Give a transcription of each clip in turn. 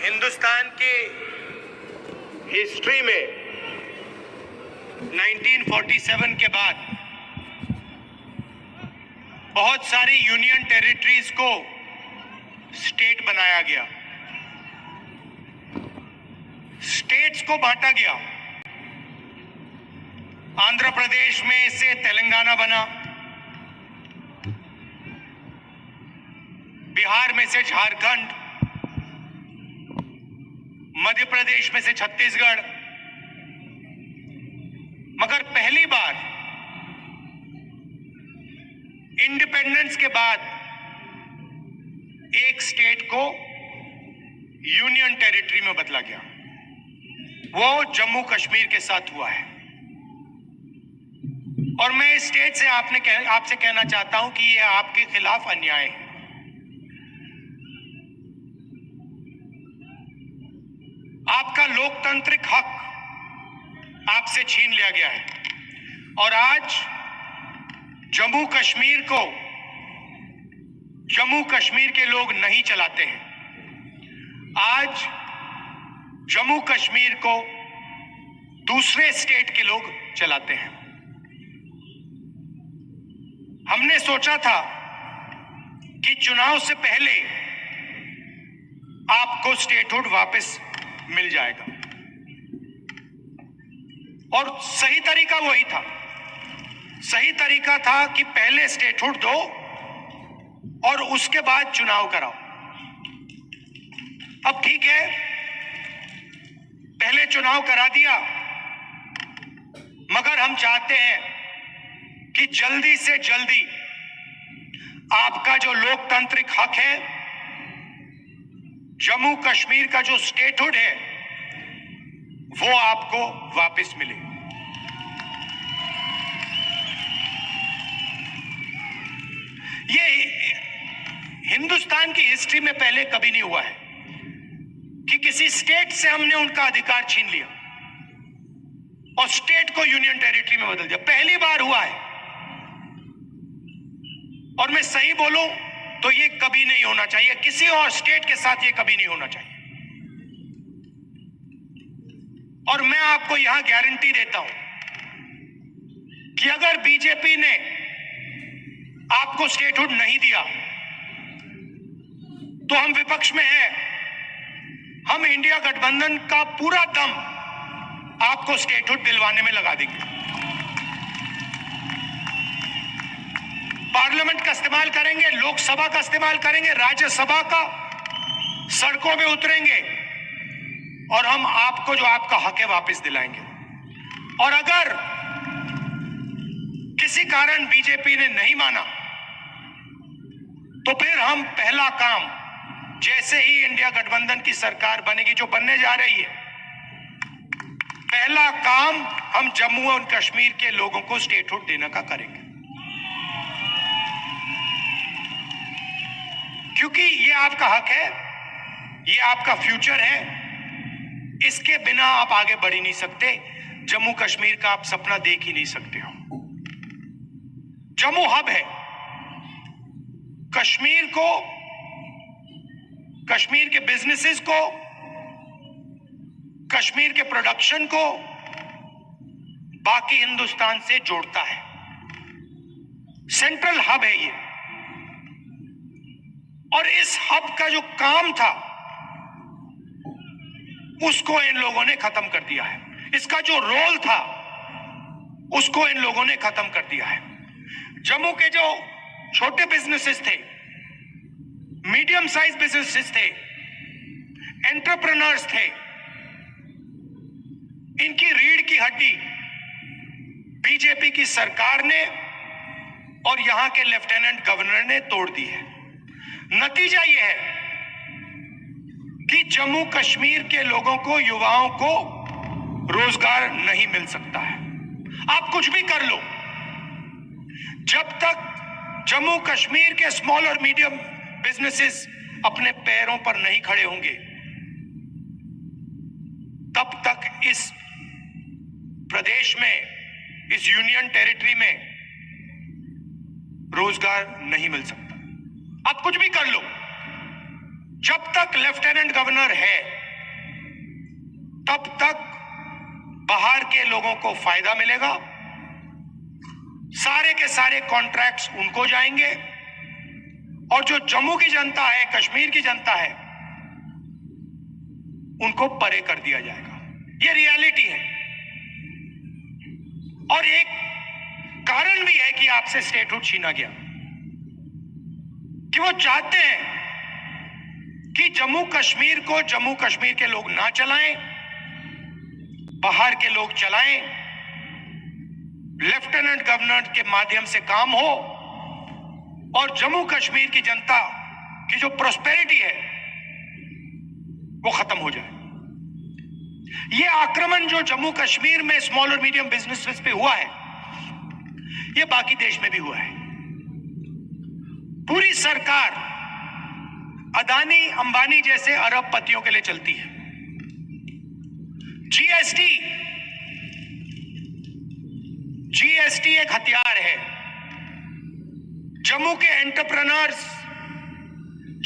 हिंदुस्तान की हिस्ट्री में 1947 के बाद बहुत सारी यूनियन टेरिटरीज को स्टेट बनाया गया, स्टेट्स को बांटा गया। आंध्र प्रदेश में से तेलंगाना बना, बिहार में से झारखंड, मध्य प्रदेश में से छत्तीसगढ़। मगर पहली बार इंडिपेंडेंस के बाद एक स्टेट को यूनियन टेरिटरी में बदला गया। वो जम्मू कश्मीर के साथ हुआ है। और मैं इस स्टेट से आपसे कहना चाहता हूं कि यह आपके खिलाफ अन्याय है। आपका लोकतांत्रिक हक आपसे छीन लिया गया है और आज जम्मू कश्मीर के लोग नहीं चलाते हैं। आज जम्मू कश्मीर को दूसरे स्टेट के लोग चलाते हैं। हमने सोचा था कि चुनाव से पहले आपको स्टेटहुड वापस मिल जाएगा और सही तरीका वही था। सही तरीका था कि पहले स्टेटहुड दो और उसके बाद चुनाव कराओ। अब ठीक है, पहले चुनाव करा दिया, मगर हम चाहते हैं कि जल्दी से जल्दी आपका जो लोकतांत्रिक हक है, जम्मू कश्मीर का जो स्टेटहुड है, वो आपको वापस मिले। ये हिंदुस्तान की हिस्ट्री में पहले कभी नहीं हुआ है कि किसी स्टेट से हमने उनका अधिकार छीन लिया और स्टेट को यूनियन टेरिटरी में बदल दिया। पहली बार हुआ है और मैं सही बोलूं तो ये कभी नहीं होना चाहिए। किसी और स्टेट के साथ ये कभी नहीं होना चाहिए। और मैं आपको यहां गारंटी देता हूं कि अगर बीजेपी ने आपको स्टेटहुड नहीं दिया तो हम विपक्ष में हैं, हम इंडिया गठबंधन का पूरा दम आपको स्टेटहुड दिलवाने में लगा देंगे। पार्लियामेंट का इस्तेमाल करेंगे, लोकसभा का इस्तेमाल करेंगे, राज्यसभा का, सड़कों में उतरेंगे और हम आपको जो आपका हक है वापस दिलाएंगे। और अगर किसी कारण बीजेपी ने नहीं माना तो फिर हम पहला काम, जैसे ही इंडिया गठबंधन की सरकार बनेगी, जो बनने जा रही है, पहला काम हम जम्मू और कश्मीर के लोगों को स्टेटहुड देने का करेंगे। क्योंकि ये आपका हक है, ये आपका फ्यूचर है। इसके बिना आप आगे बढ़ ही नहीं सकते। जम्मू कश्मीर का आप सपना देख ही नहीं सकते हो। जम्मू हब है। कश्मीर को, कश्मीर के बिजनेसेस को, कश्मीर के प्रोडक्शन को बाकी हिंदुस्तान से जोड़ता है। सेंट्रल हब है ये। और इस हब का जो काम था उसको इन लोगों ने खत्म कर दिया है। इसका जो रोल था उसको इन लोगों ने खत्म कर दिया है। जम्मू के जो छोटे बिजनेसेस थे, मीडियम साइज बिजनेसेस थे, एंटरप्रेन्योर्स थे, इनकी रीढ़ की हड्डी बीजेपी की सरकार ने और यहां के लेफ्टिनेंट गवर्नर ने तोड़ दी है। नतीजा यह है कि जम्मू कश्मीर के लोगों को, युवाओं को रोजगार नहीं मिल सकता है। आप कुछ भी कर लो, जब तक जम्मू कश्मीर के स्मॉल और मीडियम बिजनेसेस अपने पैरों पर नहीं खड़े होंगे, तब तक इस प्रदेश में, इस यूनियन टेरिटरी में रोजगार नहीं मिल सकता। आप कुछ भी कर लो, जब तक लेफ्टिनेंट गवर्नर है तब तक बाहर के लोगों को फायदा मिलेगा, सारे के सारे कॉन्ट्रैक्ट्स उनको जाएंगे और जो जम्मू की जनता है, कश्मीर की जनता है, उनको परे कर दिया जाएगा। ये रियलिटी है। और एक कारण भी है कि आपसे स्टेटहुड छीना गया, कि वो चाहते हैं कि जम्मू कश्मीर को जम्मू कश्मीर के लोग ना चलाएं, बाहर के लोग चलाएं, लेफ्टिनेंट गवर्नर के माध्यम से काम हो और जम्मू कश्मीर की जनता की जो प्रोस्पेरिटी है वो खत्म हो जाए। ये आक्रमण जो जम्मू कश्मीर में स्मॉल और मीडियम बिजनेसेस पे हुआ है, ये बाकी देश में भी हुआ है। पूरी सरकार अदानी अंबानी जैसे अरबपतियों के लिए चलती है। जीएसटी एक हथियार है। जम्मू के एंटरप्रेन्योर्स,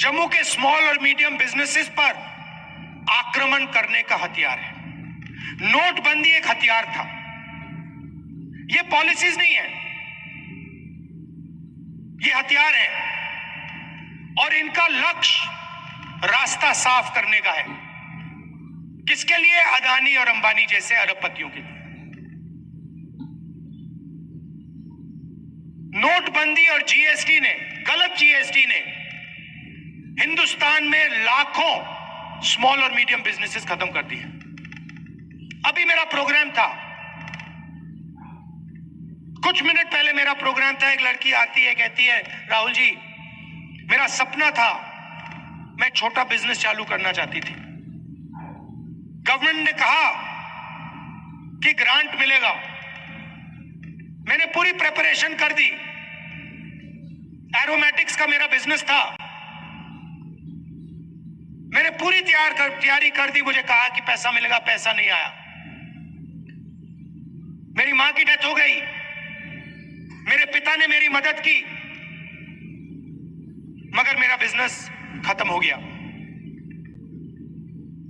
जम्मू के स्मॉल और मीडियम बिजनेसेस पर आक्रमण करने का हथियार है। नोटबंदी एक हथियार था। ये पॉलिसीज नहीं है, ये हथियार है और इनका लक्ष्य रास्ता साफ करने का है। किसके लिए? अदानी और अंबानी जैसे अरबपतियों के लिए। नोटबंदी और जीएसटी ने, गलत जीएसटी ने हिंदुस्तान में लाखों स्मॉल और मीडियम बिजनेसेस खत्म कर दिए। अभी मेरा प्रोग्राम था, कुछ मिनट पहले मेरा प्रोग्राम था, एक लड़की आती है, कहती है राहुल जी मेरा सपना था, मैं छोटा बिजनेस चालू करना चाहती थी। गवर्नमेंट ने कहा कि ग्रांट मिलेगा, मैंने पूरी प्रिपरेशन कर दी, एरोमेटिक्स का मेरा बिजनेस था, मैंने पूरी तैयारी कर दी, मुझे कहा कि पैसा मिलेगा, पैसा नहीं आया। मेरी मां की डेथ हो गई, मेरे पिता ने मेरी मदद की, मगर मेरा बिजनेस खत्म हो गया।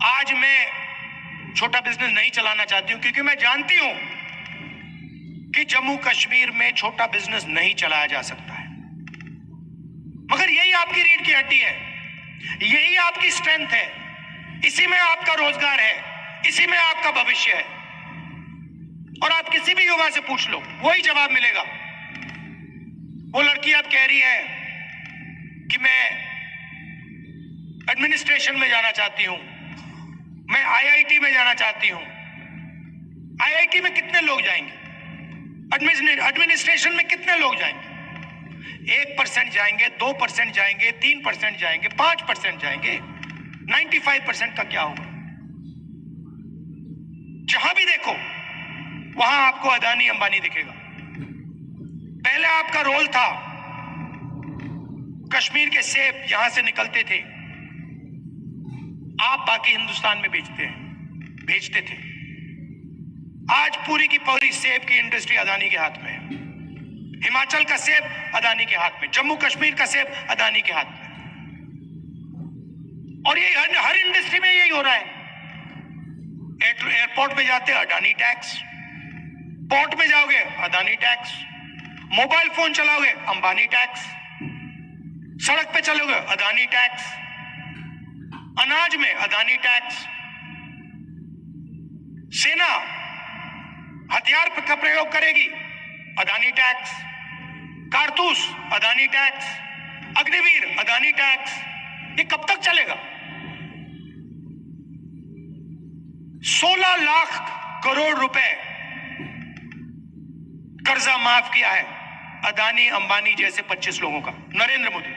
आज मैं छोटा बिजनेस नहीं चलाना चाहती हूं, क्योंकि मैं जानती हूं कि जम्मू कश्मीर में छोटा बिजनेस नहीं चलाया जा सकता है। मगर यही आपकी रीढ़ की हड्डी है, यही आपकी स्ट्रेंथ है, इसी में आपका रोजगार है, इसी में आपका भविष्य है। और आप किसी भी युवा से पूछ लो, वही जवाब मिलेगा। वो लड़की अब कह रही है कि मैं एडमिनिस्ट्रेशन में जाना चाहती हूं, मैं आईआईटी में जाना चाहती हूं। आईआईटी में कितने लोग जाएंगे? एडमिनिस्ट्रेशन में कितने लोग जाएंगे? 1% जाएंगे, 2% जाएंगे, 3% जाएंगे, 5% जाएंगे। 95% का क्या होगा? जहां भी देखो वहां आपको अदानी अंबानी दिखेगा। पहले आपका रोल था, कश्मीर के सेब यहां से निकलते थे, आप बाकी हिंदुस्तान में भेजते थे। आज पूरी की पूरी सेब की इंडस्ट्री अदानी के हाथ में है। हिमाचल का सेब अदानी के हाथ में, जम्मू कश्मीर का सेब अदानी के हाथ में। और ये हर इंडस्ट्री में यही हो रहा है। एयरपोर्ट पे जाते अडानी टैक्स, पोर्ट में जाओगे अदानी टैक्स, मोबाइल फोन चलाओगे अंबानी टैक्स, सड़क पे चलोगे अदानी टैक्स, अनाज में अदानी टैक्स, सेना हथियार का प्रयोग करेगी अदानी टैक्स, कारतूस अदानी टैक्स, अग्निवीर अदानी टैक्स। ये कब तक चलेगा? 16 लाख करोड़ रुपए कर्जा माफ किया है अदानी अंबानी जैसे 25 लोगों का, नरेंद्र मोदी।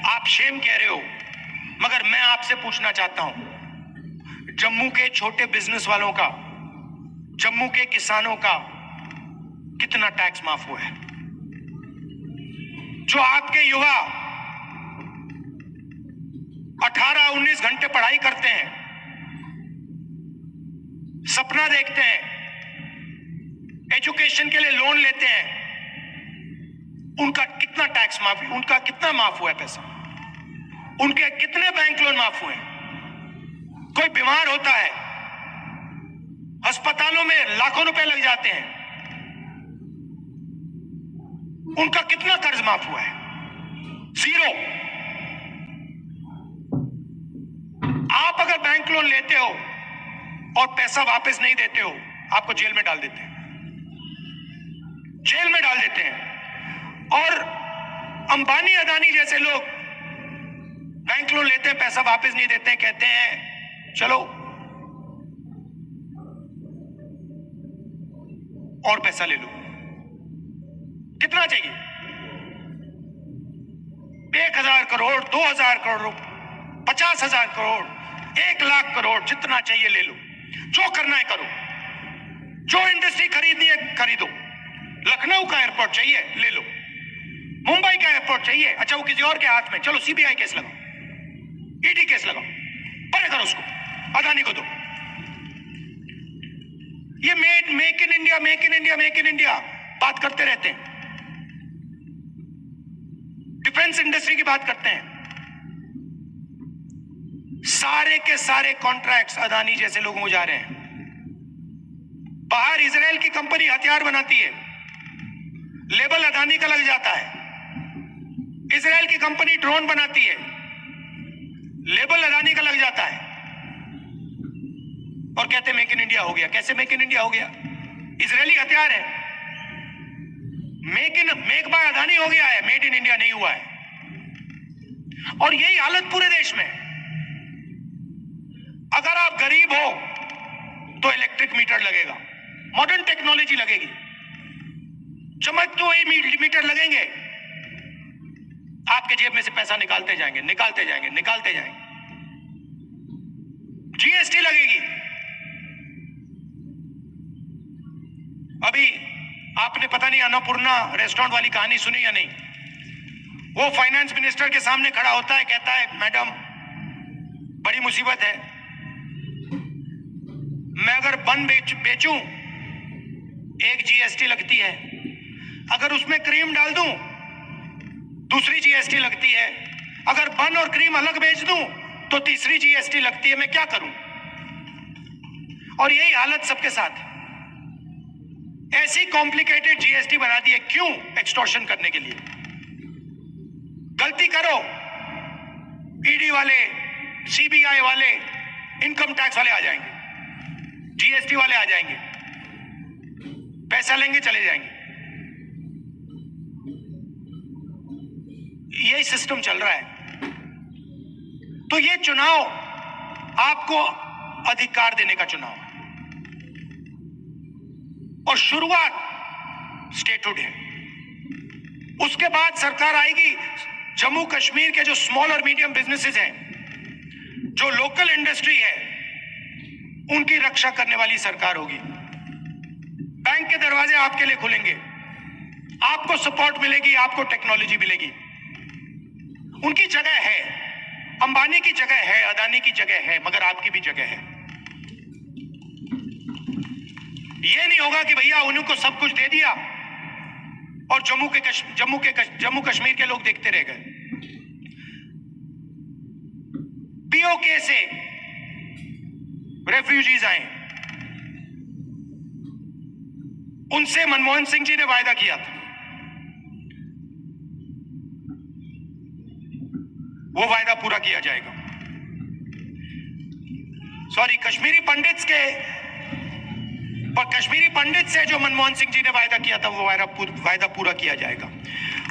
आप शेम कह रहे हो, मगर मैं आपसे पूछना चाहता हूं, जम्मू के छोटे बिजनेस वालों का, जम्मू के किसानों का कितना टैक्स माफ हुआ है? जो आपके युवा 18-19 घंटे पढ़ाई करते हैं, सपना देखते हैं, एजुकेशन के लिए लोन लेते हैं, उनका कितना टैक्स माफ, उनका कितना माफ हुआ है पैसा, उनके कितने बैंक लोन माफ हुए हैं। कोई बीमार होता है, अस्पतालों में लाखों रुपए लग जाते हैं, उनका कितना कर्ज माफ हुआ है? जीरो। आप अगर बैंक लोन लेते हो और पैसा वापस नहीं देते हो, आपको जेल में डाल देते हैं, जेल में डाल देते हैं। और अंबानी अदानी जैसे लोग बैंक लोन लेते हैं, पैसा वापस नहीं देते हैं, कहते हैं चलो और पैसा ले लो। कितना चाहिए? 1,000 करोड़, 2,000 करोड़, 50,000 करोड़, 1,00,000 करोड़, जितना चाहिए ले लो, जो करना है करो, जो इंडस्ट्री खरीदनी है खरीदो। लखनऊ का एयरपोर्ट चाहिए ले लो, मुंबई का एयरपोर्ट चाहिए, अच्छा वो किसी और के हाथ में, चलो सीबीआई केस लगाओ, ईडी केस लगाओ, परे करो उसको, अदानी को दो। ये make in India, make in India, make in India बात करते रहते हैं, डिफेंस इंडस्ट्री की बात करते हैं। सारे के सारे कॉन्ट्रैक्ट्स अदानी जैसे लोगों को जा रहे हैं। बाहर इजराइल की कंपनी हथियार बनाती है, लेबल अदानी का लग जाता है। इजराइल की कंपनी ड्रोन बनाती है, लेबल अदानी का लग जाता है, और कहते हैं मेक इन इंडिया हो गया। कैसे मेक इन इंडिया हो गया? इजरायली हथियार है, मेक बाय अदानी हो गया है, मेड इन इंडिया नहीं हुआ है। और यही हालत पूरे देश में। अगर आप गरीब हो तो इलेक्ट्रिक मीटर लगेगा, मॉडर्न टेक्नोलॉजी लगेगी, चमकते हुए मीटर लगेंगे, आपके जेब में से पैसा निकालते जाएंगे, निकालते जाएंगे, निकालते जाएंगे। जीएसटी लगेगी। अभी आपने पता नहीं अन्नपूर्णा रेस्टोरेंट वाली कहानी सुनी या नहीं? वो फाइनेंस मिनिस्टर के सामने खड़ा होता है, कहता है मैडम बड़ी मुसीबत है, मैं अगर बन बेचूं एक जीएसटी लगती है, अगर उसमें क्रीम डाल दूं दूसरी जीएसटी लगती है, अगर बन और क्रीम अलग बेच दूं तो तीसरी जीएसटी लगती है, मैं क्या करूं? और यही हालत सबके साथ। ऐसी कॉम्प्लिकेटेड जीएसटी बना दी है, क्यों? एक्सटॉर्शन करने के लिए। गलती करो, ईडी वाले, सीबीआई वाले, इनकम टैक्स वाले आ जाएंगे, जीएसटी वाले आ जाएंगे, पैसा लेंगे चले जाएंगे। यही सिस्टम चल रहा है। तो ये चुनाव आपको अधिकार देने का चुनाव है, और शुरुआत स्टेटहुड है। उसके बाद सरकार आएगी, जम्मू कश्मीर के जो स्मॉल और मीडियम बिजनेसेस हैं, जो लोकल इंडस्ट्री है, उनकी रक्षा करने वाली सरकार होगी। बैंक के दरवाजे आपके लिए खुलेंगे, आपको सपोर्ट मिलेगी, आपको टेक्नोलॉजी मिलेगी। उनकी जगह है, अंबानी की जगह है, अदानी की जगह है, मगर आपकी भी जगह है। ये नहीं होगा कि भैया उनको सब कुछ दे दिया और जम्मू कश्मीर के लोग देखते रह गए। पीओके से रेफ्यूजीज आए, उनसे मनमोहन सिंह जी ने वायदा किया था, वो वायदा पूरा किया जाएगा। सॉरी, कश्मीरी पंडित से जो मनमोहन सिंह जी ने वायदा किया था, वो वायदा पूरा किया जाएगा।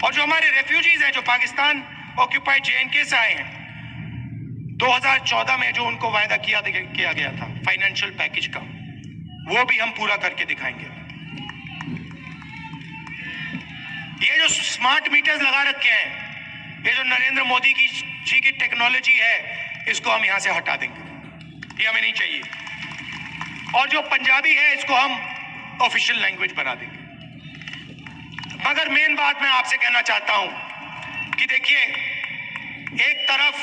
और जो हमारे रेफ्यूजीज हैं, जो पाकिस्तान ऑक्यूपाइड जेएनके से आए हैं, 2014 में जो उनको वायदा किया गया था फाइनेंशियल पैकेज का, वो भी हम पूरा करके दिखाएंगे। ये जो स्मार्ट मीटर्स लगा रखे हैं, ये जो नरेंद्र मोदी जी की टेक्नोलॉजी है, इसको हम यहां से हटा देंगे, ये हमें नहीं चाहिए। और जो पंजाबी है, इसको हम ऑफिशियल लैंग्वेज बना देंगे। मगर मेन बात मैं आपसे कहना चाहता हूं कि देखिए, एक तरफ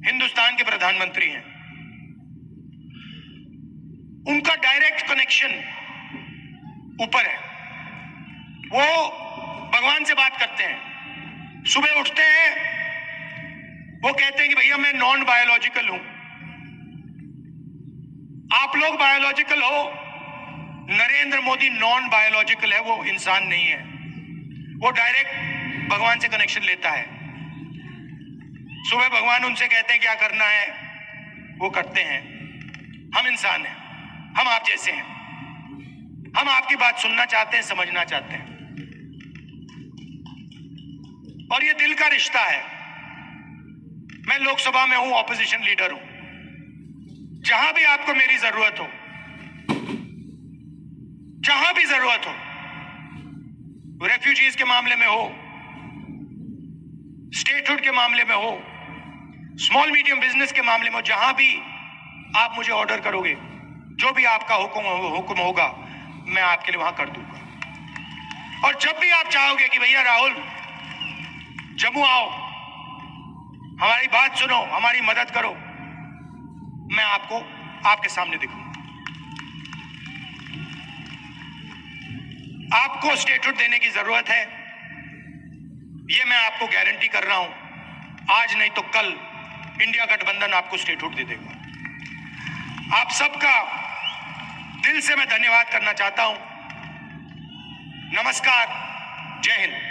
हिंदुस्तान के प्रधानमंत्री हैं, उनका डायरेक्ट कनेक्शन ऊपर है, वो भगवान से बात करते हैं, सुबह उठते हैं, वो कहते हैं कि भैया मैं नॉन बायोलॉजिकल हूं। आप लोग बायोलॉजिकल हो, नरेंद्र मोदी नॉन बायोलॉजिकल है, वो इंसान नहीं है, वो डायरेक्ट भगवान से कनेक्शन लेता है। सुबह भगवान उनसे कहते हैं क्या करना है, वो करते हैं। हम इंसान हैं, हम आप जैसे हैं, हम आपकी बात सुनना चाहते हैं, समझना चाहते हैं, और ये दिल का रिश्ता है। मैं लोकसभा में हूं, ऑपोजिशन लीडर हूं, जहां भी आपको मेरी जरूरत हो, जहां भी जरूरत हो, रेफ्यूजीज के मामले में हो, स्टेटहुड के मामले में हो, स्मॉल मीडियम बिजनेस के मामले में हो, जहां भी आप मुझे ऑर्डर करोगे, जो भी आपका हुक्म होगा, मैं आपके लिए वहां कर दूंगा। और जब भी आप चाहोगे कि भैया राहुल जम्मू आओ, हमारी बात सुनो, हमारी मदद करो, मैं आपको आपके सामने दिखूंगा। आपको स्टेटहुड देने की जरूरत है, ये मैं आपको गारंटी कर रहा हूं। आज नहीं तो कल इंडिया गठबंधन आपको स्टेटहुड दे देगा। आप सबका दिल से मैं धन्यवाद करना चाहता हूं। नमस्कार, जय हिंद।